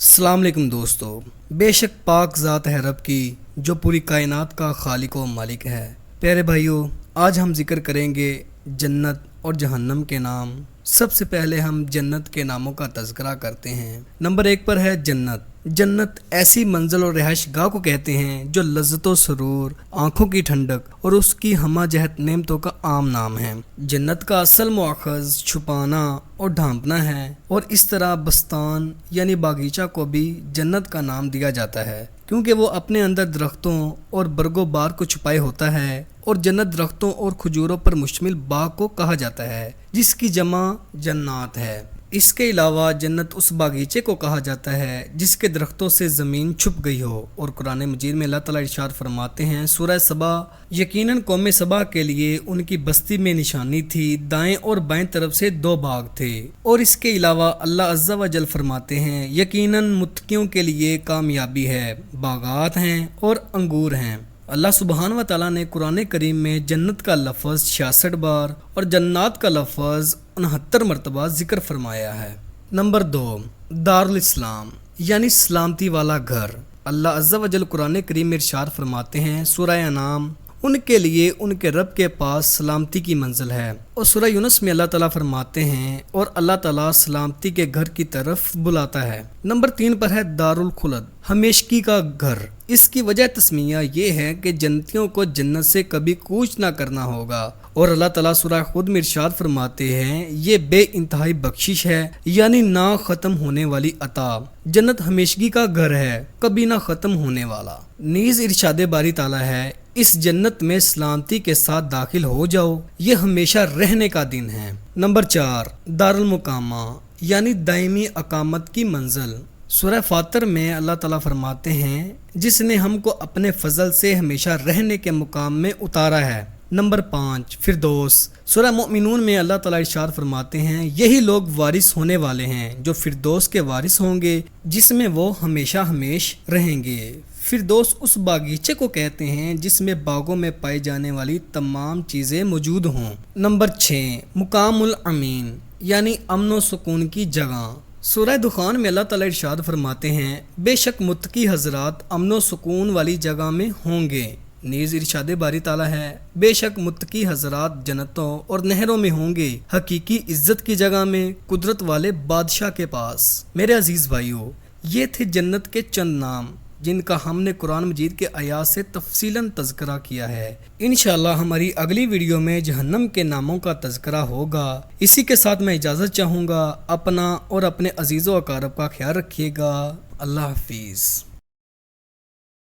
السلام علیکم دوستو، بے شک پاک ذات ہے رب کی جو پوری کائنات کا خالق و مالک ہے۔ پیارے بھائیو، آج ہم ذکر کریں گے جنت اور جہنم کے نام۔ سب سے پہلے ہم جنت کے ناموں کا تذکرہ کرتے ہیں۔ نمبر 1 پر ہے جنت۔ جنت ایسی منزل اور رہائش گاہ کو کہتے ہیں جو لذت و سرور، آنکھوں کی ٹھنڈک اور اس کی ہمہ جہت نعمتوں کا عام نام ہے۔ جنت کا اصل مؤخذ چھپانا اور ڈھانپنا ہے، اور اس طرح بستان یعنی باغیچہ کو بھی جنت کا نام دیا جاتا ہے کیونکہ وہ اپنے اندر درختوں اور برگ و بار کو چھپائے ہوتا ہے، اور جنت درختوں اور کھجوروں پر مشتمل باغ کو کہا جاتا ہے جس کی جمع جنات ہے۔ اس کے علاوہ جنت اس باغیچے کو کہا جاتا ہے جس کے درختوں سے زمین چھپ گئی ہو، اور قرآن مجید میں اللہ تعالیٰ ارشاد فرماتے ہیں سورہ سبا، یقیناً قوم سبا کے لیے ان کی بستی میں نشانی تھی، دائیں اور بائیں طرف سے 2 باغ تھے۔ اور اس کے علاوہ اللہ عز و جل فرماتے ہیں یقیناً متقیوں کے لیے کامیابی ہے، باغات ہیں اور انگور ہیں۔ اللہ سبحانہ و تعالیٰ نے قرآن کریم میں جنت کا لفظ 66 بار اور جنات کا لفظ 69 مرتبہ ذکر فرمایا ہے۔ نمبر 2، دارالاسلام یعنی سلامتی والا گھر۔ اللہ عز و جل قرآن کریم میں ارشاد فرماتے ہیں سورہ انعام، ان کے لیے ان کے رب کے پاس سلامتی کی منزل ہے۔ اور سورہ یونس میں اللہ تعالیٰ فرماتے ہیں اور اللہ تعالیٰ سلامتی کے گھر کی طرف بلاتا ہے۔ نمبر 3 پر ہے دارالخلد، ہمیشگی کا گھر۔ اس کی وجہ تسمیہ یہ ہے کہ جنتیوں کو جنت سے کبھی کوچ نہ کرنا ہوگا، اور اللہ تعالیٰ سورہ خود میں ارشاد فرماتے ہیں یہ بے انتہائی بخشش ہے یعنی نہ ختم ہونے والی عطا۔ جنت ہمیشگی کا گھر ہے، کبھی نہ ختم ہونے والا۔ نیز ارشاد باری تعالیٰ ہے اس جنت میں سلامتی کے ساتھ داخل ہو جاؤ، یہ ہمیشہ رہنے کا دن ہے۔ نمبر 4، دارالمقامہ یعنی دائمی اقامت کی منزل۔ سورہ فاطر میں اللہ تعالیٰ فرماتے ہیں جس نے ہم کو اپنے فضل سے ہمیشہ رہنے کے مقام میں اتارا ہے۔ نمبر 5، فردوس۔ سورہ مومنون میں اللہ تعالیٰ ارشاد فرماتے ہیں یہی لوگ وارث ہونے والے ہیں جو فردوس کے وارث ہوں گے جس میں وہ ہمیشہ ہمیش رہیں گے۔ فردوس اس باغیچے کو کہتے ہیں جس میں باغوں میں پائی جانے والی تمام چیزیں موجود ہوں۔ نمبر 6، مقام الامین یعنی امن و سکون کی جگہ۔ سورہ دخان میں اللہ تعالیٰ ارشاد فرماتے ہیں بے شک متقی حضرات امن و سکون والی جگہ میں ہوں گے۔ نیز ارشاد باری تعالیٰ ہے بے شک متقی حضرات جنتوں اور نہروں میں ہوں گے، حقیقی عزت کی جگہ میں، قدرت والے بادشاہ کے پاس۔ میرے عزیز بھائیو، یہ تھے جنت کے چند نام جن کا ہم نے قرآن مجید کے آیات سے تفصیلاً تذکرہ کیا ہے۔ انشاءاللہ ہماری اگلی ویڈیو میں جہنم کے ناموں کا تذکرہ ہوگا۔ اسی کے ساتھ میں اجازت چاہوں گا، اپنا اور اپنے عزیز و اقارب کا خیال رکھیے گا۔ اللہ حافظ۔